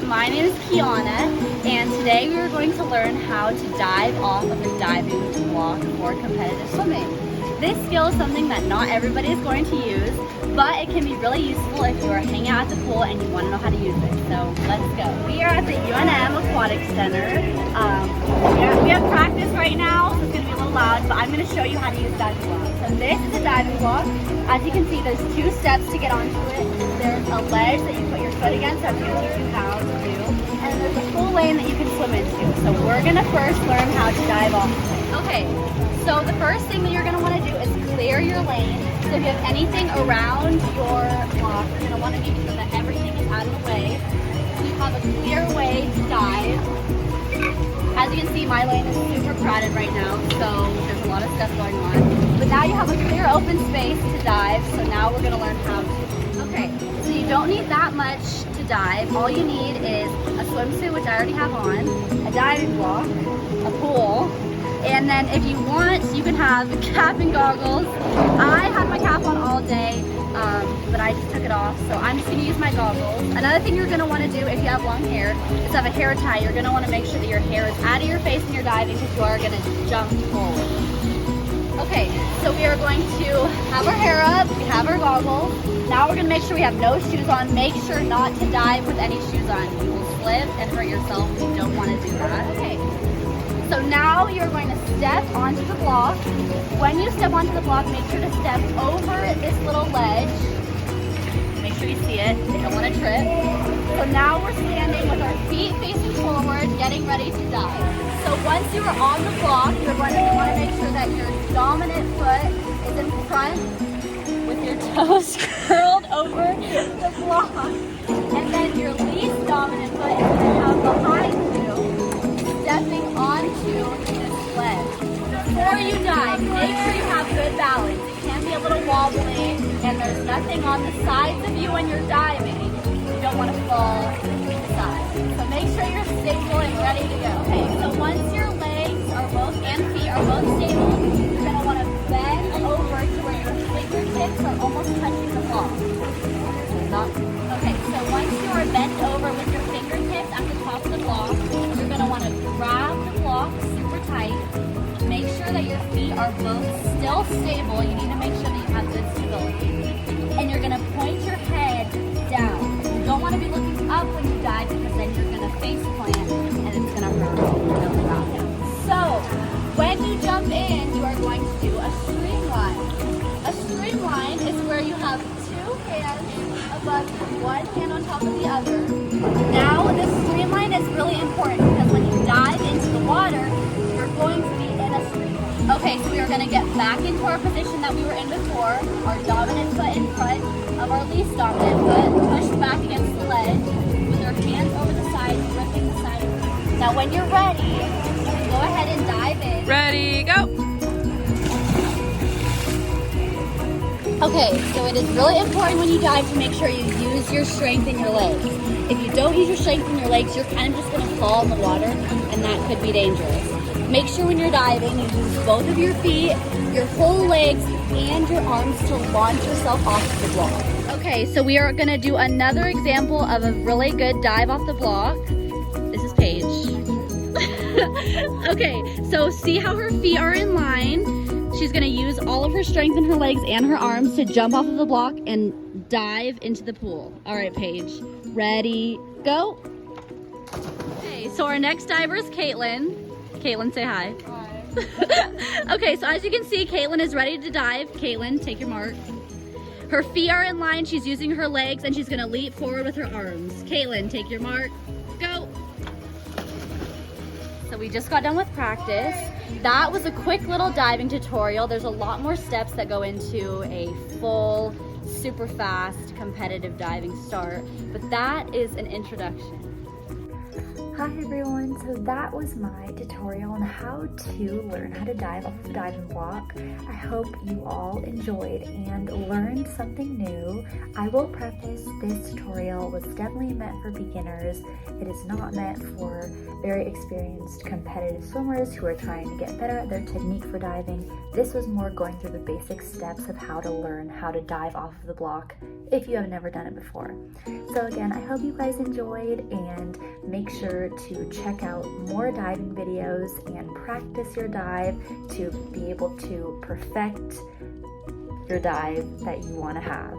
my name is Kiana, and today we are going to learn how to dive off of a diving block for competitive swimming. This skill is something that not everybody is going to use, but it can be really useful if you are hanging out at the pool and you want to know how to use it. So let's go. We are at the UNM Aquatic Center. We have practice right now, so it's going to be a little loud, but I'm going to show you how to use diving block. So this is a diving block. As you can see, there's 2 steps to get onto it. There's a ledge that you put your foot against, that's going to teach you how to do. And there's a full lane that you can swim into. So we're going to first learn how to dive off. Okay, so the first thing that you're going to want to do is clear your lane. So if you have anything around your block, you're going to want to make sure that everything is out of the way. So you have a clear way to dive. As you can see, my lane is super crowded right now, so there's a lot of stuff going on. But now you have a clear open space to dive, so now we're going to learn how to. Okay, so you don't need that much to dive. All you need is a swimsuit, which I already have on, a diving block, a pool, and then if you want, you can have a cap and goggles. I had my cap on all day, but I just took it off, so I'm just going to use my goggles. Another thing you're going to want to do if you have long hair is have a hair tie. You're going to want to make sure that your hair is out of your face when you're diving because you are going to jump forward. Okay, so we are going to have our hair up, we have our goggles. Now we're going to make sure we have no shoes on. Make sure not to dive with any shoes on. You will slip and hurt yourself. You don't want to do that. Okay. So now you're going to step onto the block. When you step onto the block, make sure to step over this little ledge. Make sure you see it. You don't want to trip. So now we're standing with our feet facing forward, getting ready to dive. So once you are on the block, you're going to want to make sure that your dominant foot is in front with your toes curled over the block. And then your least dominant foot is going to have behind you, stepping onto this ledge. Before you dive, make sure you have good balance. It can be a little wobbly, and there's nothing on the sides of you when you're diving. You don't want to fall to the side. So make sure you're stable and ready to go. Okay, so once your legs are both and feet are both stable, you're going to want to bend over to where your fingertips are almost touching the block. Okay, so once you are bent over with your fingertips at the top of the block, you're going to want to grab the block super tight. Make sure that your feet are both still stable. You need to make sure that you have good stability. And you're going to point your head down. You don't want to be looking up when you dive because then you're going to face plant and it's going to hurt really bad. So when you jump in, you are going to do a streamline. A streamline is where you have 2 hands above you, 1 hand on top of the other. Now this streamline is really important because when you dive into the water, you're going to be in a streamline. Okay, so we are going to get back into our position that we were in before. Our dominant foot in front of our least dominant foot, pushed back against the ledge with our hands over the side, gripping the side. Now when you're ready, go ahead and dive in. Ready, go! Okay, so it is really important when you dive to make sure you use your strength in your legs. If you don't use your strength in your legs, you're kind of just going to fall in the water, and that could be dangerous. Make sure when you're diving, you use both of your feet, your whole legs, and your arms to launch yourself off the block. Okay, so we are going to do another example of a really good dive off the block. This is Paige. Okay, so see how her feet are in line. She's going to use all of her strength in her legs and her arms to jump off of the block and dive into the pool. All right, Paige. Ready, go. Okay, so our next diver is Caitlin. Caitlin, say hi. Hi. Okay, so as you can see, Caitlin is ready to dive. Caitlin, take your mark. Her feet are in line. She's using her legs, and she's going to leap forward with her arms. Caitlin, take your mark. Go. So we just got done with practice. That was a quick little diving tutorial. There's a lot more steps that go into a full, super fast, competitive diving start, but that is an introduction. Hi everyone, so that was my tutorial on how to learn how to dive off of a diving block. I hope you all enjoyed and learned something new. I will preface this tutorial was definitely meant for beginners. It is not meant for very experienced competitive swimmers who are trying to get better at their technique for diving. This was more going through the basic steps of how to learn how to dive off of the block if you have never done it before. So again, I hope you guys enjoyed, and make sure to check out more diving videos and practice your dive to be able to perfect your dive that you want to have.